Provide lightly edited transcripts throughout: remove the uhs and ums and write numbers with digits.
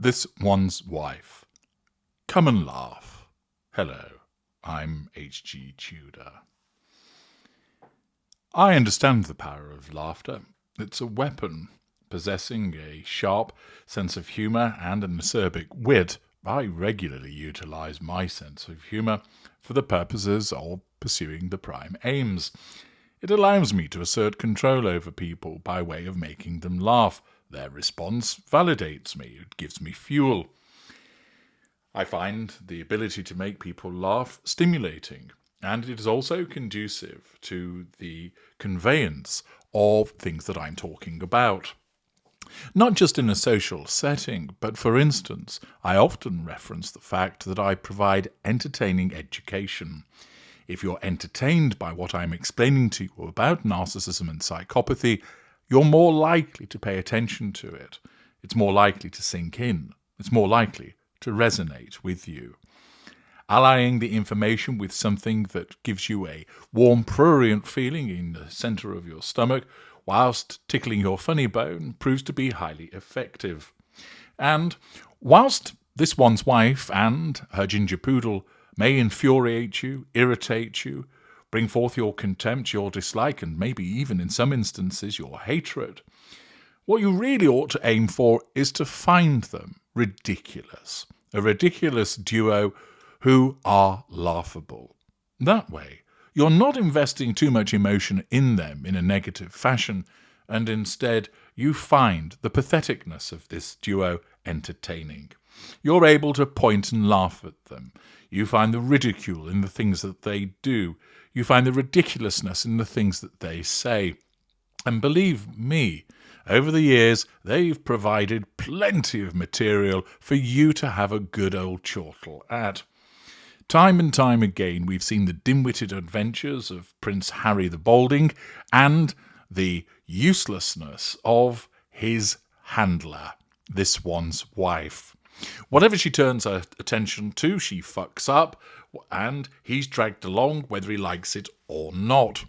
This One's Wife. Come and laugh. Hello, I'm H.G. Tudor. I understand the power of laughter. It's a weapon. Possessing a sharp sense of humour and an acerbic wit, I regularly utilise my sense of humour for the purposes of pursuing the prime aims. It allows me to assert control over people by way of making them laugh. Their response validates me. It gives me fuel. I find the ability to make people laugh stimulating, and it is also conducive to the conveyance of things that I'm talking about. Not just in a social setting, but for instance, I often reference the fact that I provide entertaining education. If you're entertained by what I'm explaining to you about narcissism and psychopathy, you're more likely to pay attention to it. It's more likely to sink in. It's more likely to resonate with you. Allying the information with something that gives you a warm, prurient feeling in the centre of your stomach, whilst tickling your funny bone, proves to be highly effective. And whilst This One's Wife and her ginger poodle may infuriate you, irritate you, bring forth your contempt, your dislike, and maybe even in some instances your hatred, what you really ought to aim for is to find them ridiculous. A ridiculous duo who are laughable. That way, you're not investing too much emotion in them in a negative fashion, and instead you find the patheticness of this duo entertaining. You're able to point and laugh at them. You find the ridicule in the things that they do. You find the ridiculousness in the things that they say. And believe me, over the years, they've provided plenty of material for you to have a good old chortle at. Time and time again, we've seen the dim-witted adventures of Prince Harry the Balding and the uselessness of his handler, This One's Wife. Whatever she turns her attention to, she fucks up, and he's dragged along whether he likes it or not.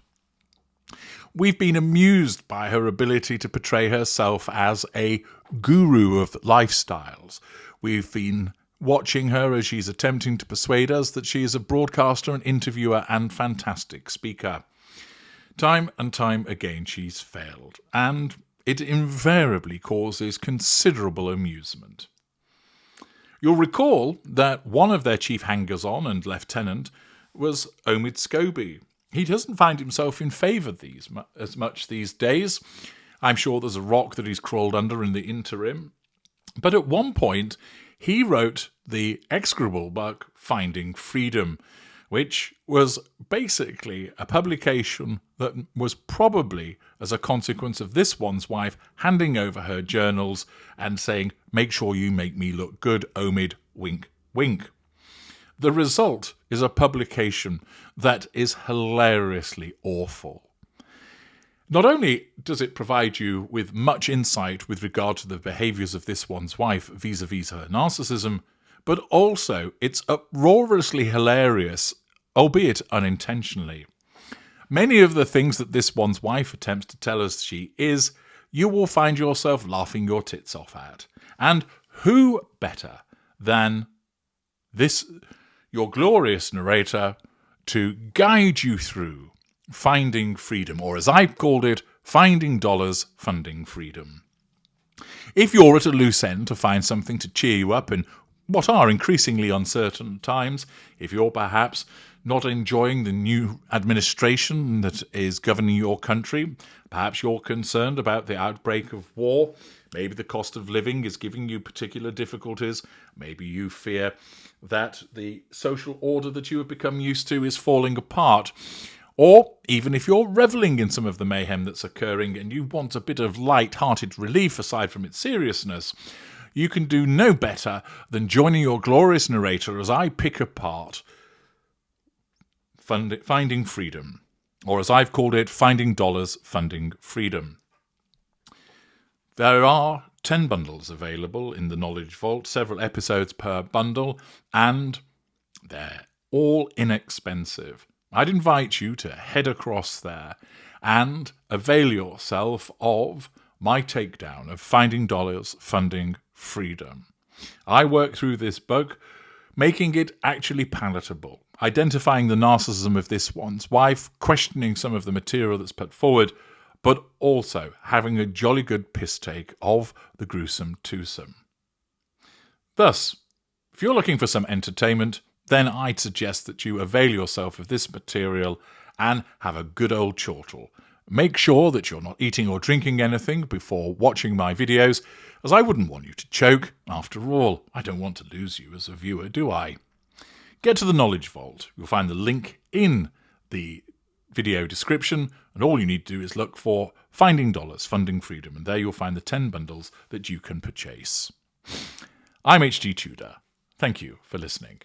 We've been amused by her ability to portray herself as a guru of lifestyles. We've been watching her as she's attempting to persuade us that she is a broadcaster, an interviewer, and fantastic speaker. Time and time again she's failed, and it invariably causes considerable amusement. You'll recall that one of their chief hangers-on and lieutenant was Omid Scobie. He doesn't find himself in favour as much these days. I'm sure there's a rock that he's crawled under in the interim. But at one point, he wrote the execrable book Finding Freedom, which was basically a publication that was probably as a consequence of This One's Wife handing over her journals and saying, "Make sure you make me look good, Omid, wink, wink." The result is a publication that is hilariously awful. Not only does it provide you with much insight with regard to the behaviours of This One's Wife vis-a-vis her narcissism, but also it's uproariously hilarious, albeit unintentionally. Many of the things that This One's Wife attempts to tell us she is, you will find yourself laughing your tits off at. And who better than this, your glorious narrator, to guide you through Finding Freedom, or as I've called it, Finding Dollars, Funding Freedom. If you're at a loose end to find something to cheer you up in what are increasingly uncertain times, if you're perhaps not enjoying the new administration that is governing your country, perhaps you're concerned about the outbreak of war, maybe the cost of living is giving you particular difficulties, maybe you fear that the social order that you have become used to is falling apart, or even if you're revelling in some of the mayhem that's occurring and you want a bit of light-hearted relief aside from its seriousness, you can do no better than joining your glorious narrator as I pick apart Finding Freedom, or as I've called it, Finding Dollars, Funding Freedom. There are 10 bundles available in the Knowledge Vault, several episodes per bundle, and they're all inexpensive. I'd invite you to head across there and avail yourself of my takedown of Finding Dollars, Funding Freedom. I work through this book, making it actually palatable, identifying the narcissism of this one's wife, questioning some of the material that's put forward, but also having a jolly good piss take of the gruesome twosome. Thus, if you're looking for some entertainment, then I'd suggest that you avail yourself of this material and have a good old chortle. Make sure that you're not eating or drinking anything before watching my videos, as I wouldn't want you to choke. After all, I don't want to lose you as a viewer, do I? Get to the Knowledge Vault. You'll find the link in the video description, and all you need to do is look for Finding Dollars, Funding Freedom, and there you'll find the 10 bundles that you can purchase. I'm HG Tudor. Thank you for listening.